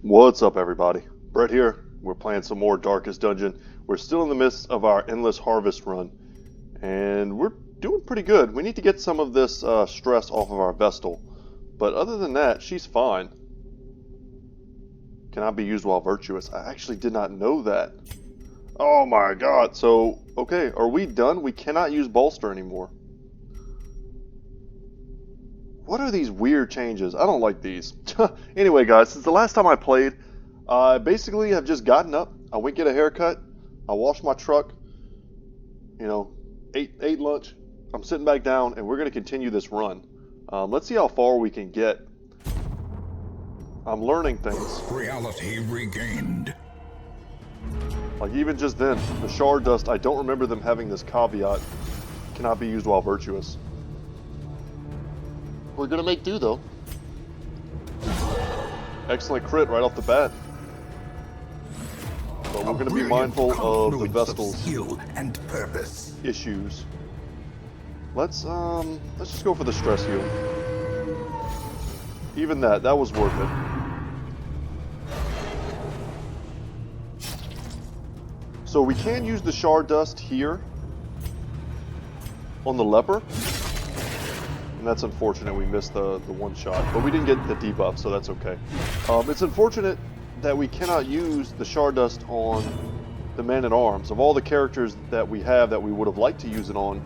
What's up, everybody? Brett here. We're playing some more Darkest Dungeon. We're still in the midst of our Endless Harvest run, and we're doing pretty good. We need to get some of this stress off of our Vestal, but other than that, she's fine. Cannot be used while virtuous. I actually did not know that. Oh my god. So, okay, are we done? We cannot use Bolster anymore. What are these weird changes? I don't like these. Anyway, guys, since the last time I played, I basically have just gotten up. I went get a haircut. I washed my truck. Ate lunch. I'm sitting back down, and we're going to continue this run. Let's see how far we can get. I'm learning things. Reality regained. Like even just then, the shard dust, I don't remember them having this caveat. Cannot be used while virtuous. We're gonna make do though. Excellent crit right off the bat. But we're gonna be mindful of the Vestal's skill and purpose issues. Let's just go for the stress heal. Even that was worth it. So we can use the shard dust here on the leper. And that's unfortunate, we missed the one shot, but we didn't get the debuff, so that's okay. It's unfortunate that we cannot use the shard dust on the man-at-arms. Of all the characters that we have that we would have liked to use it on,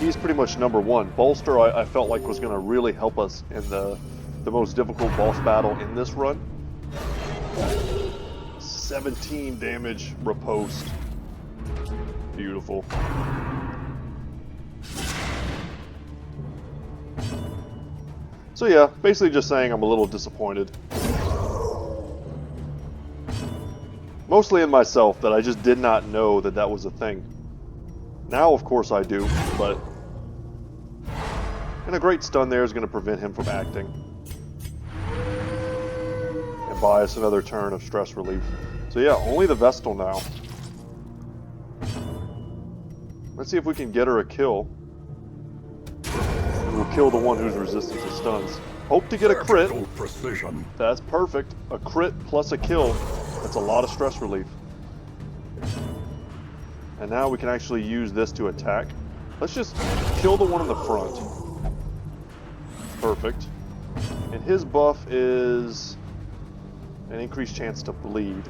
he's pretty much number one. Bolster, I felt like was going to really help us in the most difficult boss battle in this run. 17 damage riposte. Beautiful. So yeah, basically just saying I'm a little disappointed. Mostly in myself, that I just did not know that that was a thing. Now, of course, I do, but... And a great stun there is going to prevent him from acting. And buy us another turn of stress relief. So yeah, only the Vestal now. Let's see if we can get her a kill. We'll kill the one who's resistant to stuns. Hope to get a crit. Precision. That's perfect. A crit plus a kill. That's a lot of stress relief. And now we can actually use this to attack. Let's just kill the one in the front. Perfect. And his buff is an increased chance to bleed.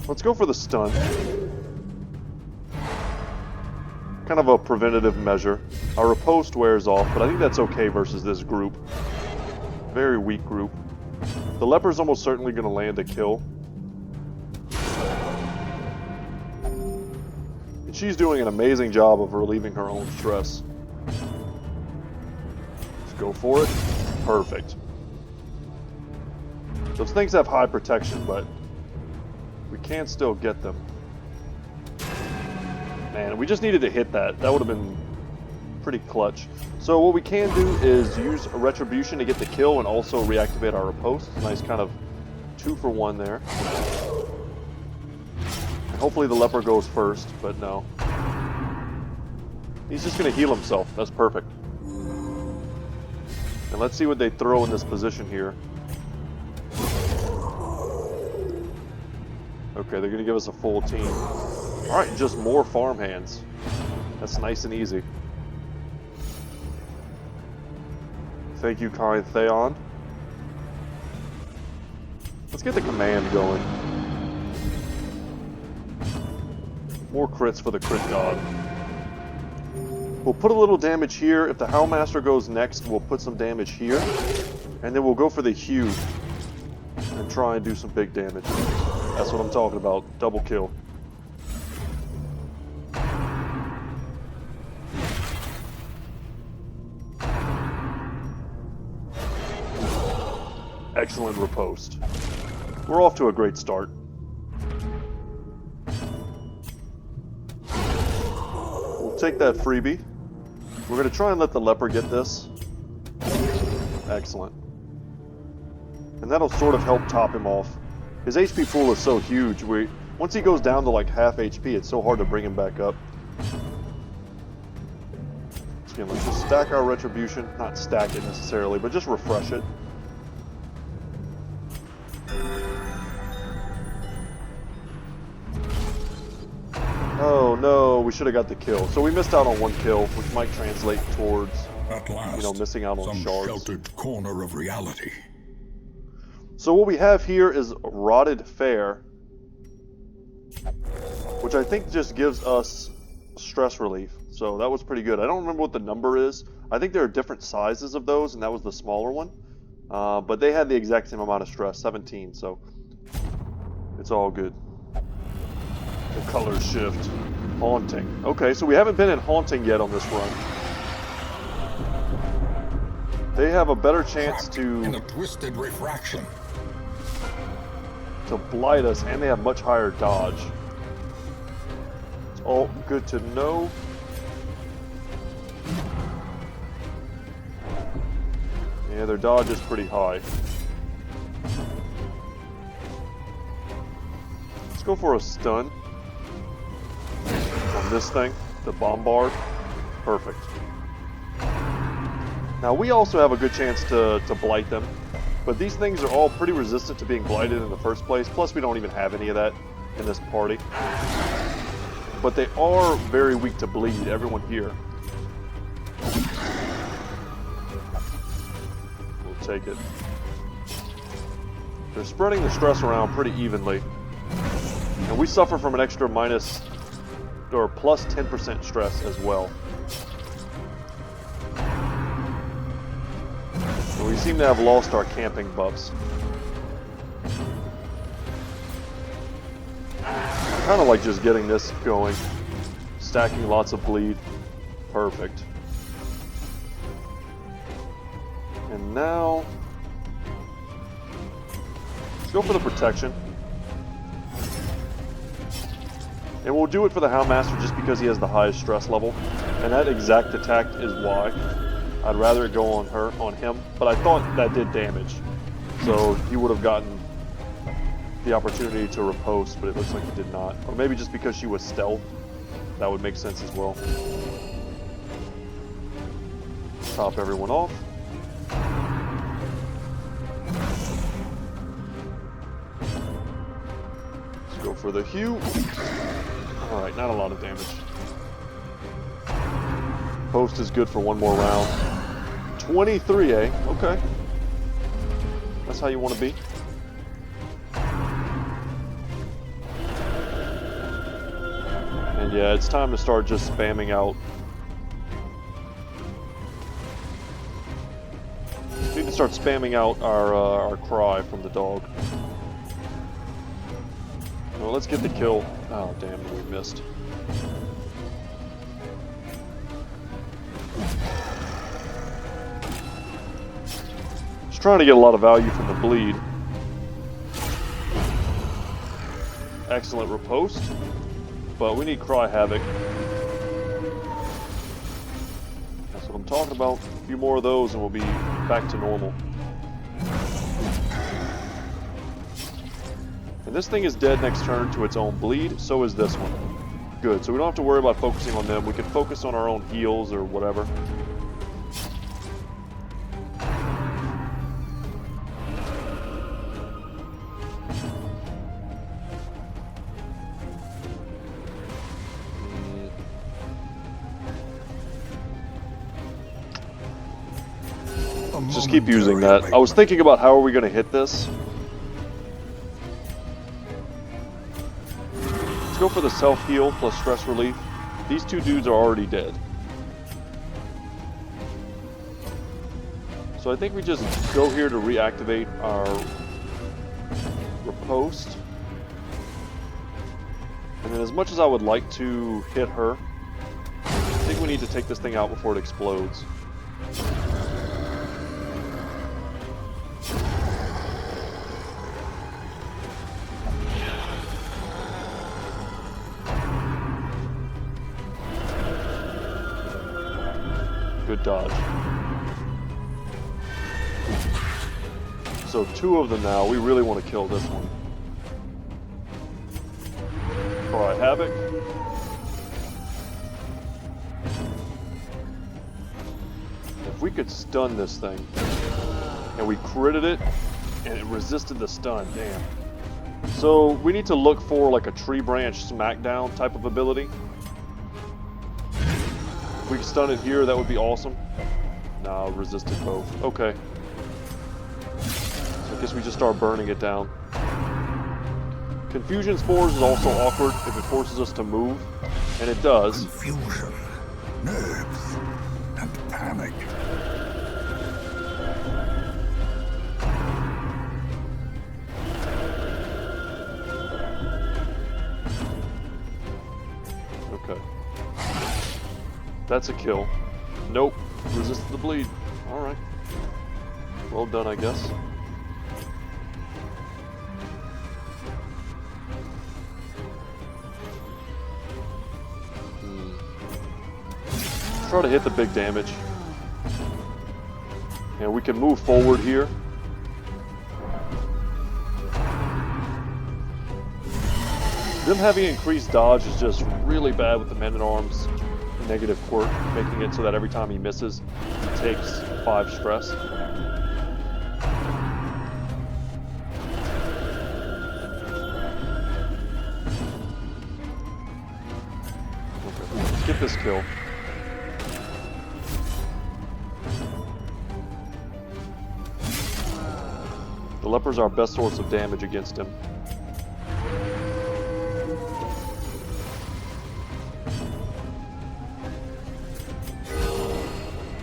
Let's go for the stun. Kind of a preventative measure. Our riposte wears off, but I think that's okay versus this group. Very weak group. The leper's almost certainly going to land a kill. And she's doing an amazing job of relieving her own stress. Let's go for it. Perfect. Those things have high protection, but we can still get them. Man, we just needed to hit that. That would have been pretty clutch. So what we can do is use a Retribution to get the kill and also reactivate our riposte. Nice kind of 2-for-1 there. And hopefully the leper goes first, but no. He's just going to heal himself. That's perfect. And let's see what they throw in this position here. Okay, they're going to give us a full team. Alright, just more farmhands. That's nice and easy. Thank you, kind Theon. Let's get the command going. More crits for the crit god. We'll put a little damage here. If the Howlmaster goes next, we'll put some damage here. And then we'll go for the Hue and try and do some big damage. That's what I'm talking about. Double kill. Excellent riposte. We're off to a great start. We'll take that freebie. We're going to try and let the leper get this. Excellent. And that'll sort of help top him off. His HP pool is so huge. Once he goes down to like half HP, it's so hard to bring him back up. Again, let's just stack our retribution. Not stack it necessarily, but just refresh it. Oh no, we should have got the kill. So we missed out on one kill, which might translate towards, At last, missing out on some shards. sheltered corner of reality. So what we have here is rotted fare, which I think just gives us stress relief. So that was pretty good. I don't remember what the number is. I think there are different sizes of those, and that was the smaller one. But they had the exact same amount of stress, 17, so it's all good. The colors shift. Haunting. Okay, so we haven't been in Haunting yet on this run. They have a better chance Trapped in a to twisted refraction. blight us, and they have much higher dodge. It's all good to know. Yeah, their dodge is pretty high. Let's go for a stun on this thing, the bombard. Perfect. Now we also have a good chance to blight them, but these things are all pretty resistant to being blighted in the first place, plus we don't even have any of that in this party. But they are very weak to bleed, everyone here. We'll take it. They're spreading the stress around pretty evenly, and we suffer from an extra minus or plus 10% stress as well. And we seem to have lost our camping buffs. I kind of like just getting this going. Stacking lots of bleed. Perfect. And now, let's go for the protection. And we'll do it for the Houndmaster just because he has the highest stress level. And that exact attack is why. I'd rather it go on him, but I thought that did damage. So he would have gotten the opportunity to riposte, but it looks like he did not. Or maybe just because she was stealth. That would make sense as well. Top everyone off. Let's go for the Hue. Alright, not a lot of damage. Post is good for one more round. 23, eh? Okay. That's how you want to be. And yeah, it's time to start just spamming out. We need to start spamming out our cry from the dog. Well, let's get the kill. Oh, damn, we missed. Just trying to get a lot of value from the bleed. Excellent riposte. But we need Cry Havoc. That's what I'm talking about. A few more of those and we'll be back to normal. And this thing is dead next turn to its own bleed, so is this one. Good, so we don't have to worry about focusing on them. We can focus on our own heals or whatever. Just keep using that. I was thinking about how are we going to hit this. Let's go for the self-heal plus stress relief. These two dudes are already dead. So I think we just go here to reactivate our riposte. And then as much as I would like to hit her, I think we need to take this thing out before it explodes. Good dodge. So 2 of them now. We really want to kill this one. Cry Havoc. If we could stun this thing, and we critted it, and it resisted the stun, damn. So we need to look for like a tree branch smackdown type of ability. If we could stun it here, that would be awesome. Nah, resisted both. Okay. So I guess we just start burning it down. Confusion spores is also awkward if it forces us to move, and it does. Confusion, nerves, and panic. Okay. That's a kill. Nope. Resisted the bleed. Alright. Well done, I guess. Try to hit the big damage. And we can move forward here. Them having increased dodge is just really bad with the men-at-arms negative quirk, making it so that every time he misses, he takes 5 stress. Okay, let's get this kill. The leper's our best source of damage against him.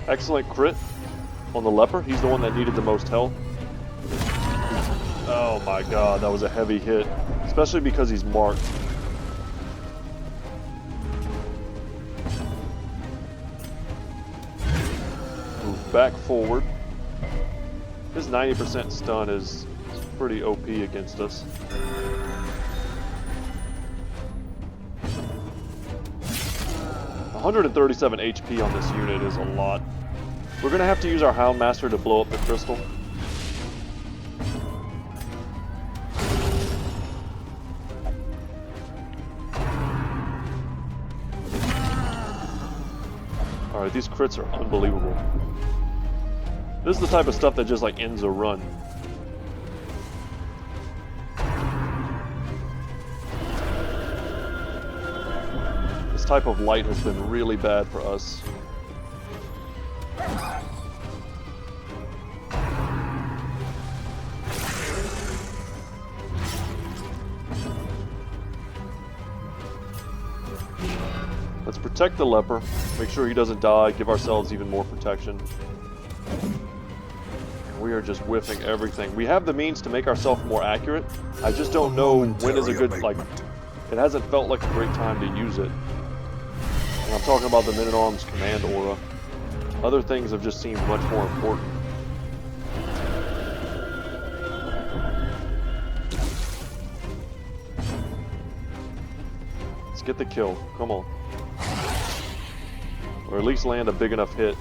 Excellent crit on the leper. He's the one that needed the most health. Oh my god, that was a heavy hit. Especially because he's marked. Move back forward. His 90% stun is pretty OP against us. $137 HP on this unit is a lot. We're going to have to use our Houndmaster to blow up the crystal. Alright, these crits are unbelievable. This is the type of stuff that just like ends a run. This type of light has been really bad for us. Let's protect the leper, make sure he doesn't die, give ourselves even more protection. We are just whiffing everything. We have the means to make ourselves more accurate. I just don't know when is a good, like, it hasn't felt like a great time to use it. And I'm talking about the Men-at-Arms command aura. Other things have just seemed much more important. Let's get the kill. Come on. Or at least land a big enough hit.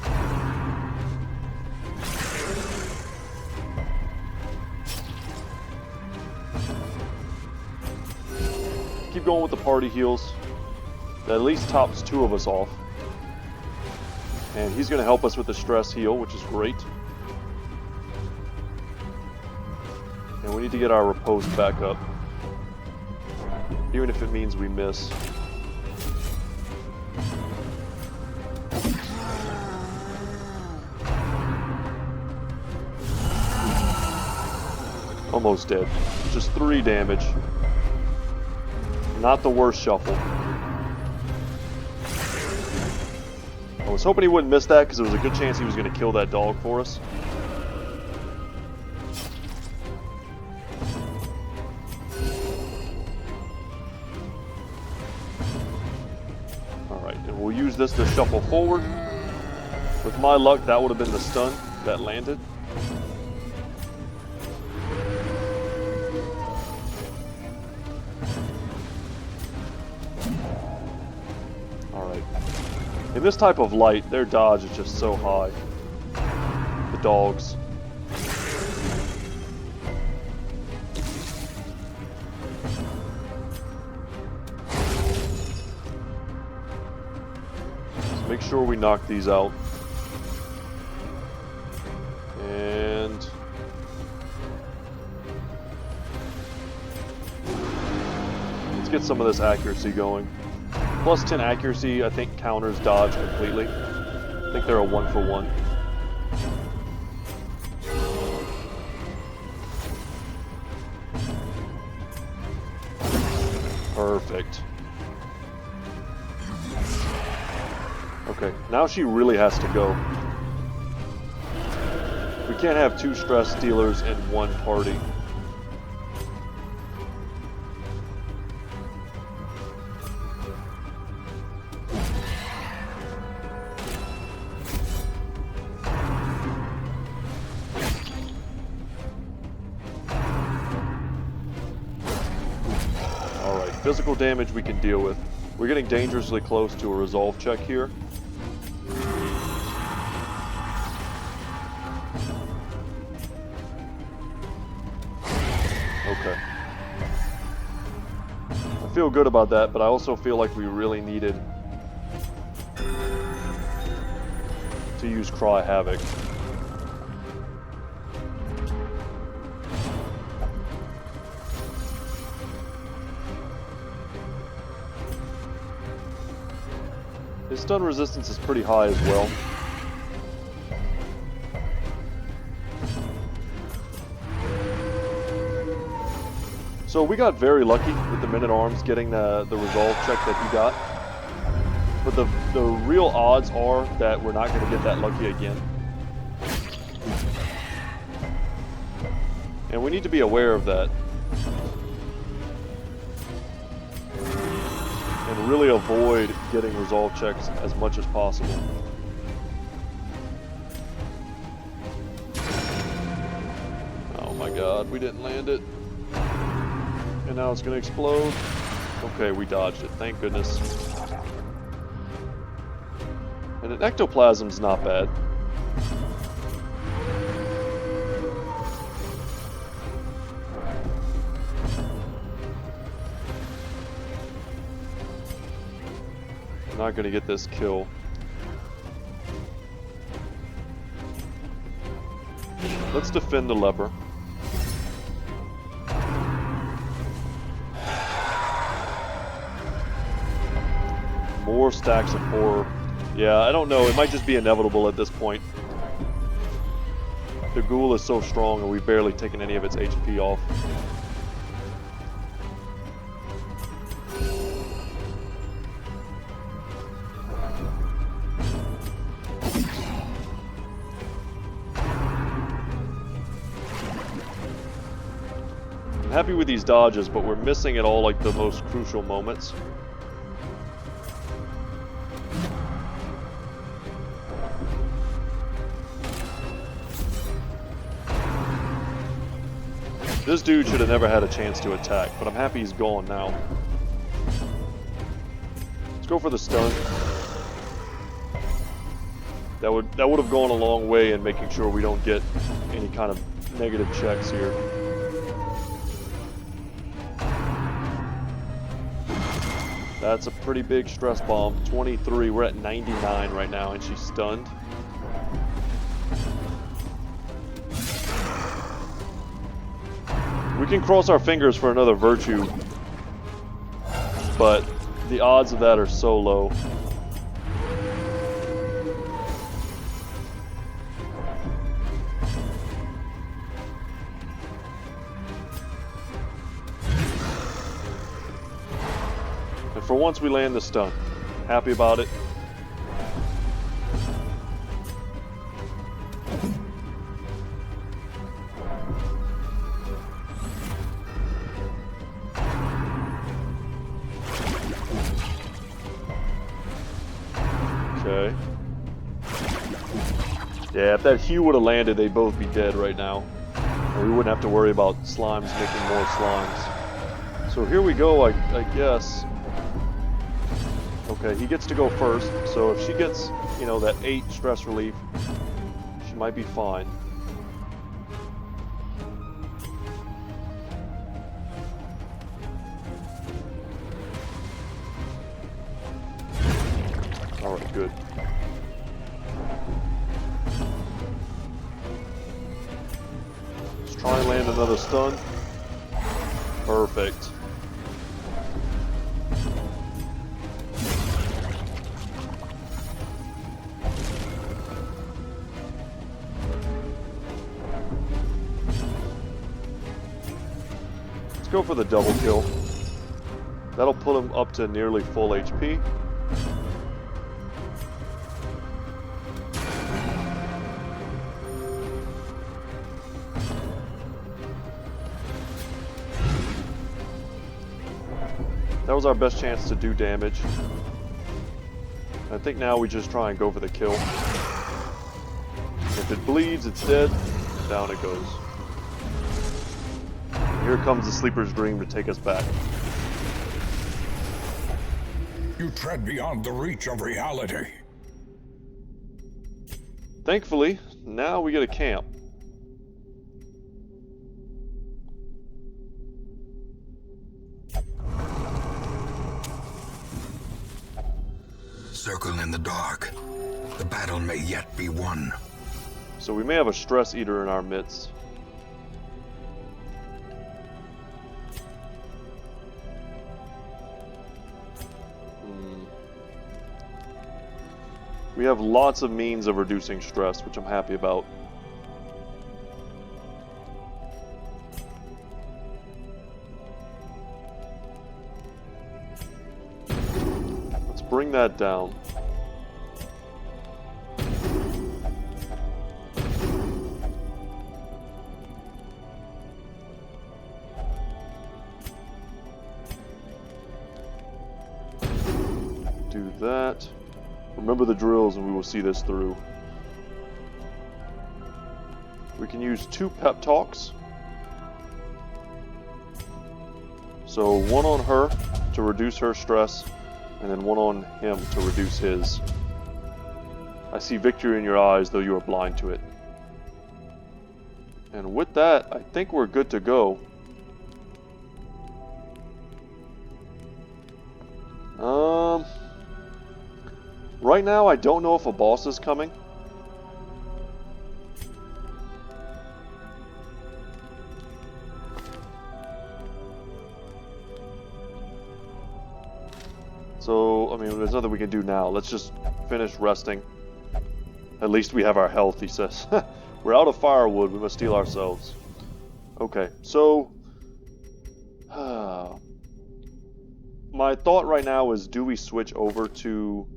Keep going with the party heals. That at least tops 2 of us off. And he's going to help us with the stress heal, which is great. And we need to get our repose back up. Even if it means we miss. Almost dead. Just 3 damage. Not the worst shuffle. I was hoping he wouldn't miss that because there was a good chance he was going to kill that dog for us. Alright, and we'll use this to shuffle forward. With my luck, that would have been the stun that landed. In this type of light, their dodge is just so high. The dogs. Just make sure we knock these out. And let's get some of this accuracy going. Plus 10 accuracy, I think, counters dodge completely. I think they're a 1-for-1. Perfect. Okay, now she really has to go. We can't have 2 stress stealers in one party. Alright, physical damage we can deal with. We're getting dangerously close to a resolve check here. Okay. I feel good about that, but I also feel like we really needed to use Cry Havoc. His stun resistance is pretty high as well. So we got very lucky with the Men-at-Arms getting the resolve check that he got. But the real odds are that we're not going to get that lucky again. And we need to be aware of that. And really avoid getting resolve checks as much as possible. Oh my god, we didn't land it. And now it's going to explode. Okay, we dodged it, thank goodness. And an ectoplasm's not bad. Not going to get this kill. Let's defend the leper. More stacks of horror. Yeah, I don't know. It might just be inevitable at this point. The ghoul is so strong and we've barely taken any of its HP off. I'm happy with these dodges, but we're missing at all like the most crucial moments. This dude should have never had a chance to attack, but I'm happy he's gone now. Let's go for the stun. That would have gone a long way in making sure we don't get any kind of negative checks here. That's a pretty big stress bomb. 23, we're at 99 right now, and she's stunned. We can cross our fingers for another virtue, but the odds of that are so low. And for once we land the stun. Happy about it. Okay. Yeah, if that Hue would have landed, they'd both be dead right now. And we wouldn't have to worry about slimes making more slimes. So here we go, I guess. Okay, he gets to go first. So if she gets, you know, that 8 stress relief, she might be fine. Alright, good. Try and land another stun. Perfect. Let's go for the double kill. That'll put him up to nearly full HP. That was our best chance to do damage. I think now we just try and go for the kill. If it bleeds, it's dead. Down it goes. Here comes the Sleeper's Dream to take us back. You tread beyond the reach of reality. Thankfully, now we get a camp. Circle in the dark. The battle may yet be won. So we may have a stress eater in our midst. We have lots of means of reducing stress, which I'm happy about. Let's bring that down. Do that. Remember the drills and we will see this through. We can use 2 pep talks. So one on her to reduce her stress, and then one on him to reduce his. I see victory in your eyes, though you are blind to it. And with that, I think we're good to go. Right now, I don't know if a boss is coming. So, I mean, there's nothing we can do now. Let's just finish resting. At least we have our health, he says. We're out of firewood. We must steel ourselves. Okay, so... my thought right now is, do we switch over to...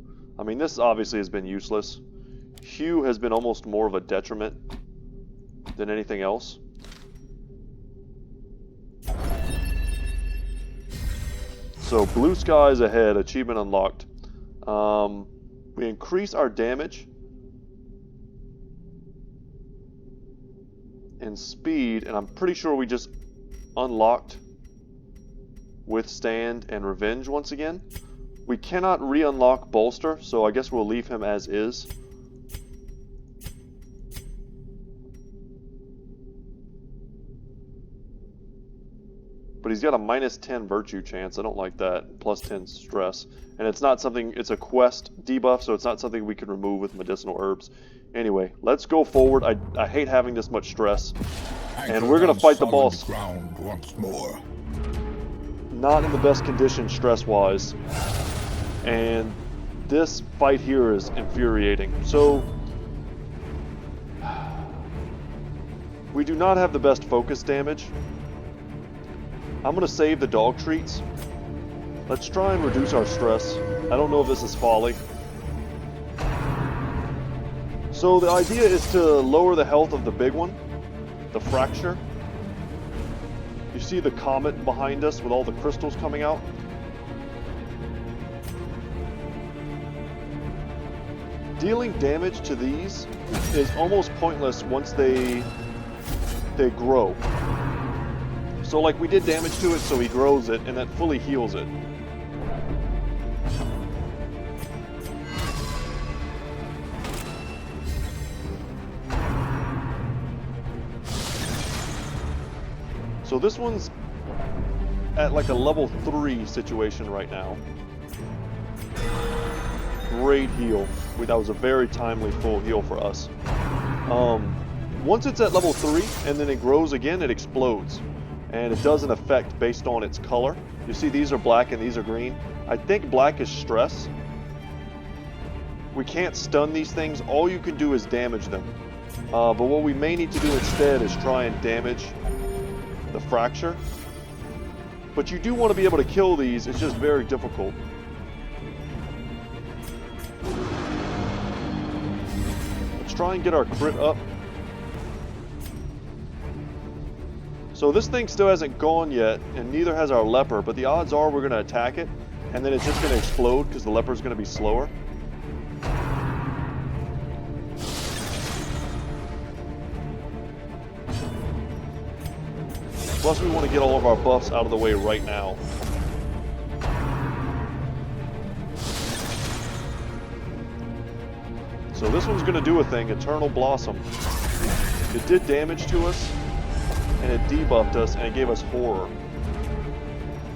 I mean, this obviously has been useless. Hue has been almost more of a detriment than anything else. So, blue skies ahead, achievement unlocked. We increase our damage and speed, and I'm pretty sure we just unlocked Withstand and Revenge once again. We cannot re-unlock Bolster, so I guess we'll leave him as is. But he's got a -10 Virtue chance. I don't like that. +10 Stress. And it's not something, it's a quest debuff, so it's not something we can remove with medicinal herbs. Anyway, let's go forward. I hate having this much stress. And we're going to fight the boss. Ground once more. Not in the best condition stress-wise. And this fight here is infuriating. So, we do not have the best focus damage. I'm going to save the dog treats. Let's try and reduce our stress. I don't know if this is folly. So the idea is to lower the health of the big one, the fracture. You see the comet behind us with all the crystals coming out? Dealing damage to these is almost pointless once they grow. So like we did damage to it, so he grows it, and that fully heals it. So this one's at like a level 3 situation right now. Great heal. That was a very timely full heal for us. Once it's at level 3 and then it grows again, it explodes. And it does an effect based on its color. You see these are black and these are green. I think black is stress. We can't stun these things. All you can do is damage them. But what we may need to do instead is try and damage the fracture. But you do want to be able to kill these. It's just very difficult. Let's try and get our crit up. So this thing still hasn't gone yet, and neither has our leper, but the odds are we're going to attack it, and then it's just going to explode because the leper is going to be slower. Plus we want to get all of our buffs out of the way right now. So this one's going to do a thing, Eternal Blossom. It did damage to us, and it debuffed us, and it gave us horror.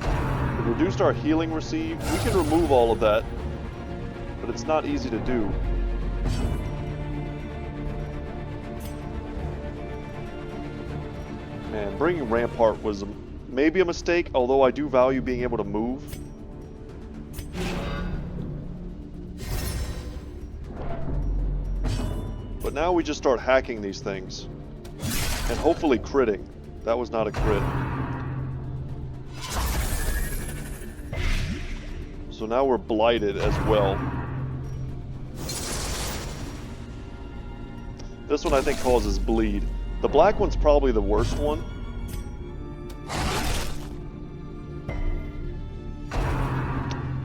It reduced our healing received. We can remove all of that, but it's not easy to do. Man, bringing Rampart was maybe a mistake, although I do value being able to move. But now we just start hacking these things. And hopefully critting. That was not a crit. So now we're blighted as well. This one I think causes bleed. The black one's probably the worst one.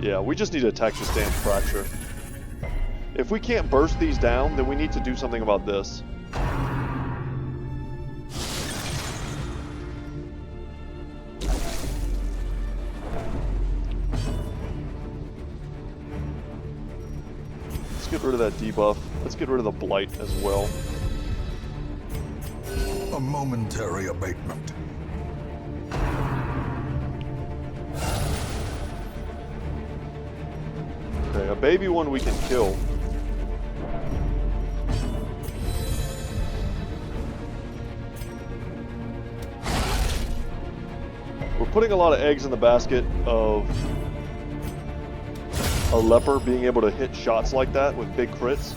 Yeah, we just need to attack this damn fracture. If we can't burst these down, then we need to do something about this. Let's get rid of that debuff. Let's get rid of the blight as well. A momentary abatement. Okay, a baby one we can kill. We're putting a lot of eggs in the basket of a leper being able to hit shots like that with big crits.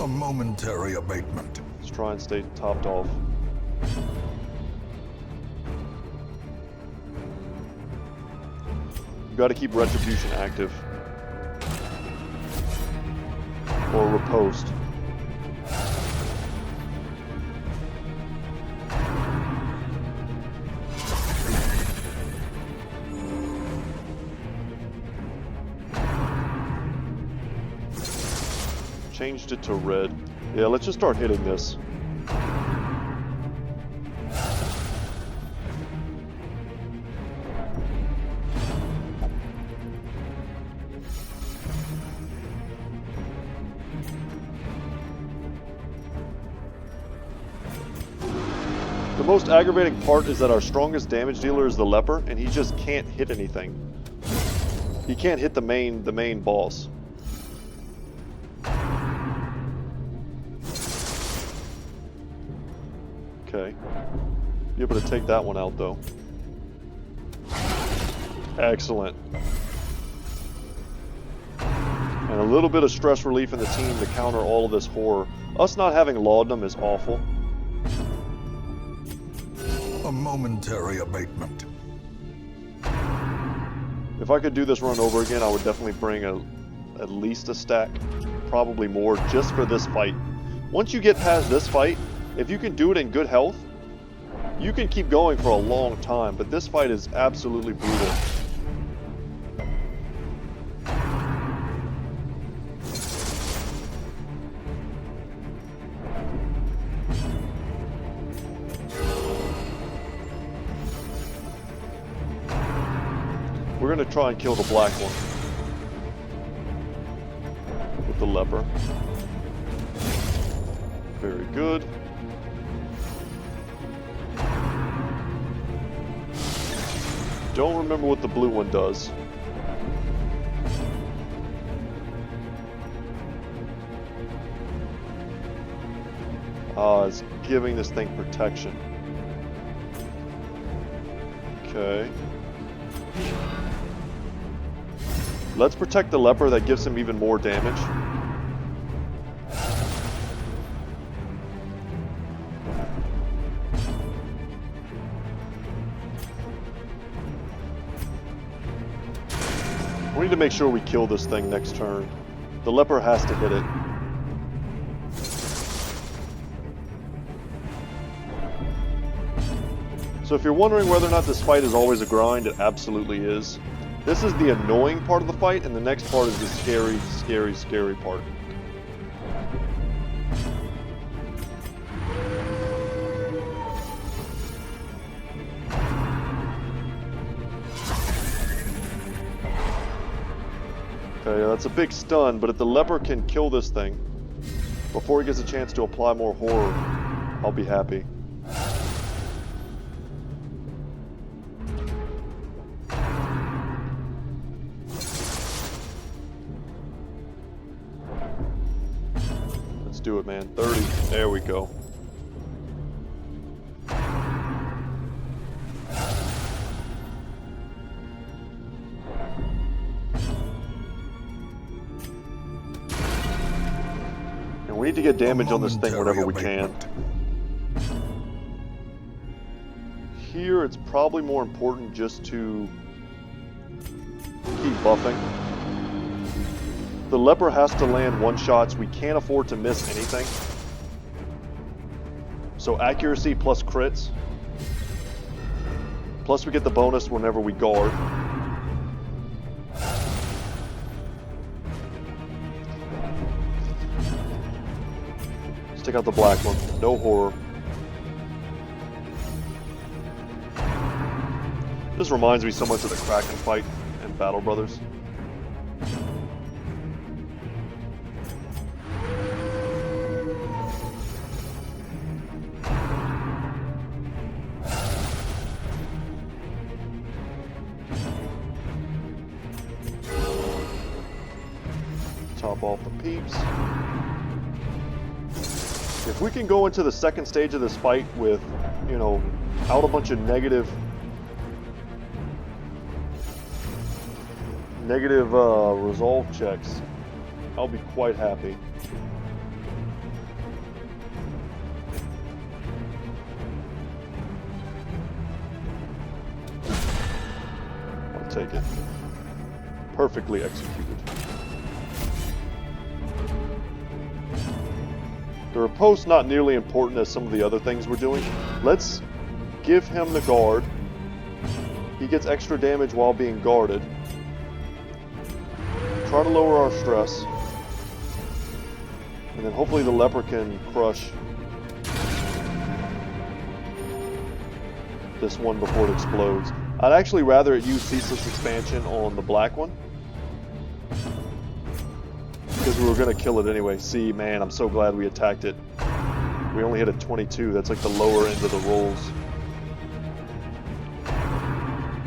A momentary abatement. Let's try and stay topped off. We've got to keep Retribution active. Or Riposte. Changed it to red. Yeah, let's just start hitting this. The most aggravating part is that our strongest damage dealer is the leper, and he just can't hit anything. He can't hit the main boss. Okay. Be able to take that one out, though. Excellent. And a little bit of stress relief in the team to counter all of this horror. Us not having laudanum is awful. A momentary abatement. If I could do this run over again, I would definitely bring at least a stack. Probably more, just for this fight. Once you get past this fight, if you can do it in good health, you can keep going for a long time, but this fight is absolutely brutal. We're going to try and kill the black one with the leper. Very good. don't remember what the blue one does. It's giving this thing protection. Okay. Let's protect the leper. That gives him even more damage. We need to make sure we kill this thing next turn. The leper has to hit it. So if you're wondering whether or not this fight is always a grind, it absolutely is. This is the annoying part of the fight, and the next part is the scary, scary, scary part. Okay, that's a big stun, but if the leper can kill this thing before he gets a chance to apply more horror, I'll be happy. Do it, man. 30. There we go. And we need to get damage on this thing whenever we can. Here, it's probably more important just to keep buffing. The leper has to land one-shots. We can't afford to miss anything. So accuracy plus crits. Plus we get the bonus whenever we guard. Let's take out the black one. No horror. This reminds me so much of the Kraken fight in Battle Brothers. Top off the peeps. If we can go into the second stage of this fight with, you know, out a bunch of negative resolve checks, I'll be quite happy. I'll take it. Perfectly executed. The riposte not nearly important as some of the other things we're doing. Let's give him the guard. He gets extra damage while being guarded. Try to lower our stress. And then hopefully the leper can crush this one before it explodes. I'd actually rather it use Ceaseless Expansion on the black one, because we were going to kill it anyway. See, man, I'm so glad we attacked it. We only hit a 22. That's like the lower end of the rolls.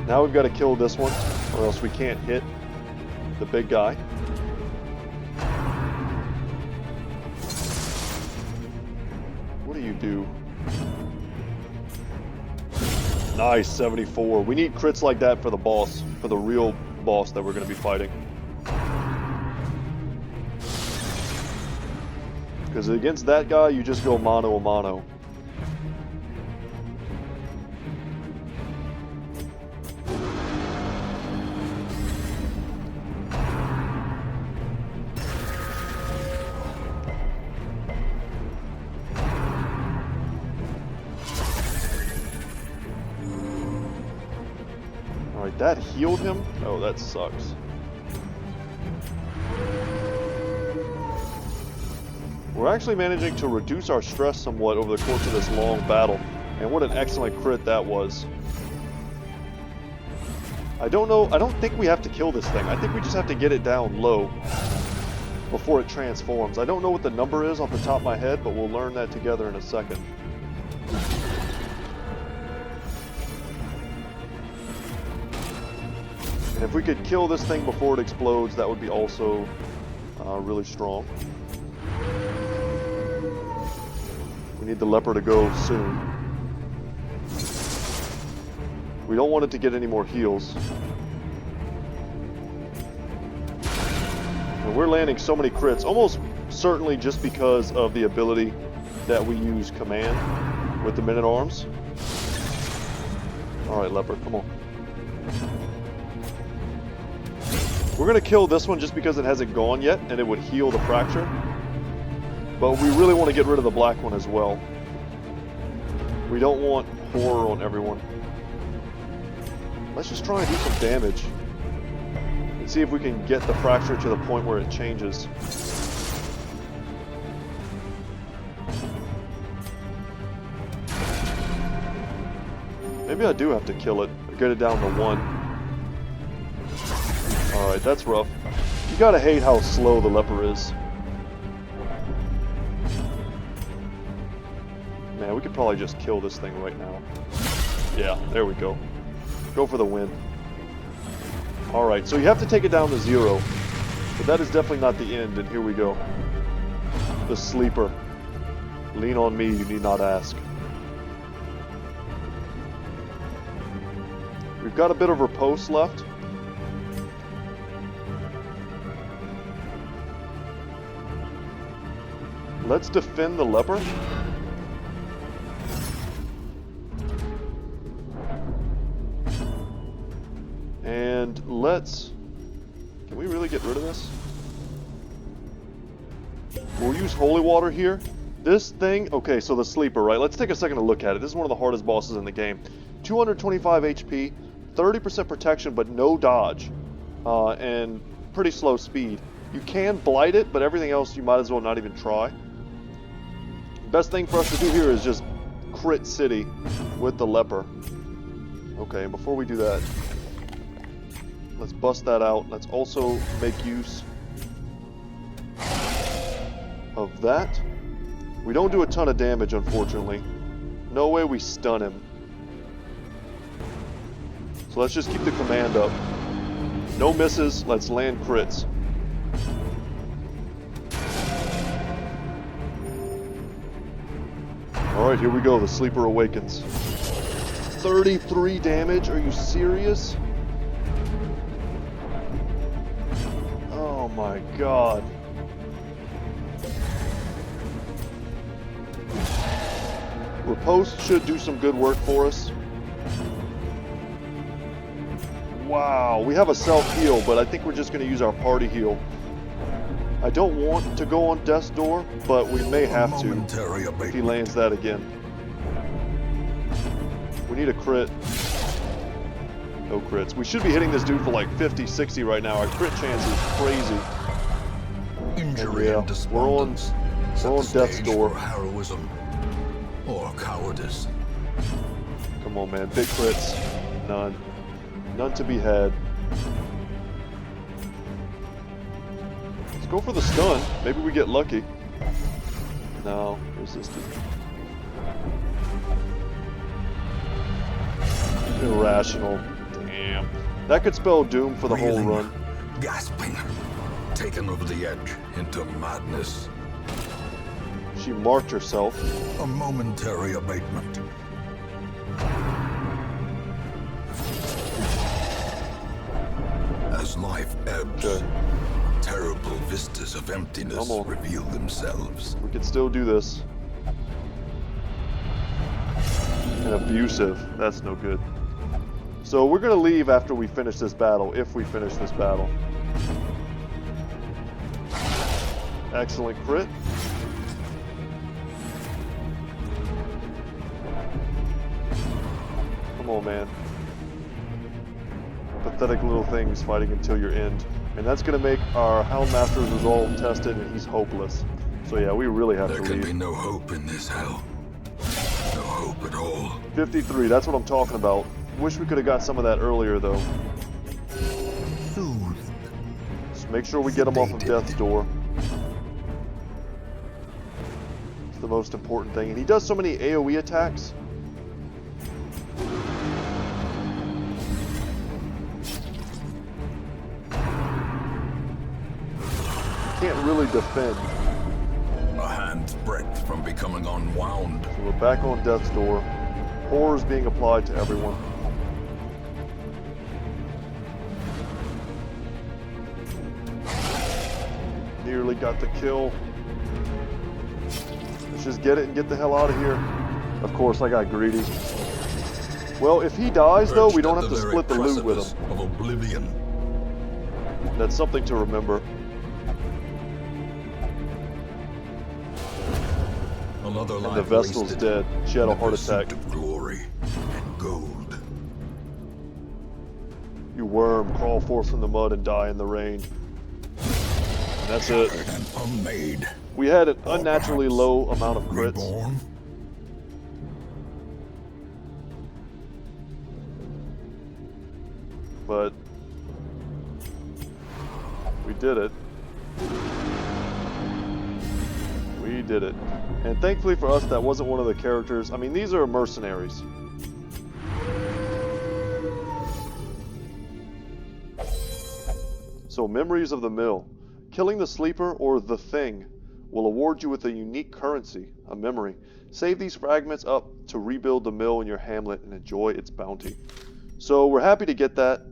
Now we've got to kill this one, or else we can't hit the big guy. What do you do? Nice, 74. We need crits like that for the boss, for the real boss that we're going to be fighting. Because against that guy, you just go mano a mano. Alright, that healed him? Oh, that sucks. We're actually managing to reduce our stress somewhat over the course of this long battle, and what an excellent crit that was. I don't think we have to kill this thing. I think we just have to get it down low before it transforms. I don't know what the number is off the top of my head, but we'll learn that together in a second. And if we could kill this thing before it explodes, that would be also really strong. We need the leper to go soon. We don't want it to get any more heals. And we're landing so many crits, almost certainly just because of the ability that we use command with the men-at-arms. Alright, leper, come on. We're going to kill this one just because it hasn't gone yet, and it would heal the fracture. But we really want to get rid of the black one as well. We don't want horror on everyone. Let's just try and do some damage. And see if we can get the fracture to the point where it changes. Maybe I do have to kill it, or get it down to 1. Alright, that's rough. You gotta hate how slow the leper is. Man, we could probably just kill this thing right now. Yeah, there we go. Go for the win. Alright, so you have to take it down to 0. But that is definitely not the end, and here we go. The sleeper. Lean on me, you need not ask. We've got a bit of riposte left. Let's defend the leper. And let's... Can we really get rid of this? We'll use holy water here. This thing... Okay, so the sleeper, right? Let's take a second to look at it. This is one of the hardest bosses in the game. 225 HP, 30% protection, but no dodge. And pretty slow speed. You can blight it, but everything else you might as well not even try. Best thing for us to do here is just crit city with the leper. Okay, and before we do that, let's bust that out. Let's also make use of that. We don't do a ton of damage, unfortunately. No way we stun him. So let's just keep the command up. No misses, let's land crits. Alright, here we go. The sleeper awakens. 33 damage? Are you serious? Oh my god. Riposte should do some good work for us. Wow, we have a self-heal, but I think we're just going to use our party heal. I don't want to go on Death's Door, but we may have to if he lands that again. We need a crit. No crits. We should be hitting this dude for like 50, 60 right now. Our crit chance is crazy. Injury and despondence. We're on Death's Door. For heroism or cowardice. Come on, man. Big crits. None. None to be had. Let's go for the stun. Maybe we get lucky. No, resisted. Irrational. Damn. That could spell doom for the whole run. Gasping. Taken over the edge into madness. She marked herself. A momentary abatement. As life ebbs, terrible vistas of emptiness reveal themselves. We can still do this. And abusive. That's no good. So we're going to leave after we finish this battle, if we finish this battle. Excellent crit. Come on, man. Pathetic little things fighting until your end. And that's going to make our Houndmaster's resolve tested, and he's hopeless. So yeah, we really have to leave. There can be no hope in this hell. No hope at all. 53, that's what I'm talking about. Wish we could have got some of that earlier, though. Soothed. Just make sure we get him off of Death's Door. It's the most important thing. And he does so many AoE attacks. can't really defend. A hand's breadth from becoming unwound. So we're back on death's door. Horror is being applied to everyone. Nearly got the kill. Let's just get it and get the hell out of here. Of course, I got greedy. Well, if he dies, though, we don't have to split the loot with him. Of oblivion. That's something to remember. Another And the Vestal's dead. She had a heart attack. Of glory and gold. You worm, crawl forth from the mud and die in the rain. And that's it. And unmade. We had an unnaturally low amount of crits. Reborn. But we did it. We did it. And thankfully for us, that wasn't one of the characters. I mean, these are mercenaries. So, memories of the mill. Killing the sleeper or the thing will award you with a unique currency, a memory. Save these fragments up to rebuild the mill in your hamlet and enjoy its bounty. So we're happy to get that.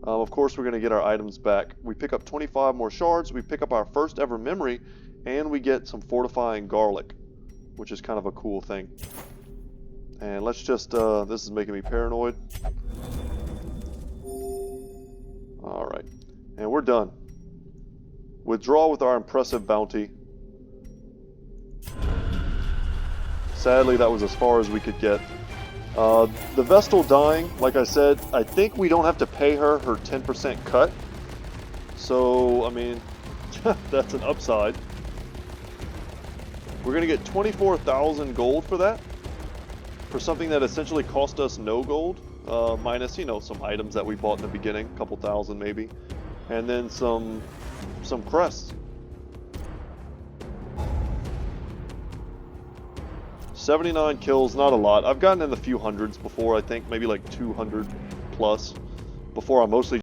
Of course, we're going to get our items back. We pick up 25 more shards, we pick up our first ever memory, and we get some fortifying garlic, which is kind of a cool thing. And let's just, this is making me paranoid. Alright, and we're done. Withdraw with our impressive bounty. Sadly, that was as far as we could get. The Vestal dying, like I said, I think we don't have to pay her 10% cut. So, I mean, that's an upside. We're going to get 24,000 gold for that. For something that essentially cost us no gold. Minus, you know, some items that we bought in the beginning. A couple thousand maybe. And then some crests. 79 kills, not a lot. I've gotten in the few hundreds before, I think, maybe like 200 plus, before I mostly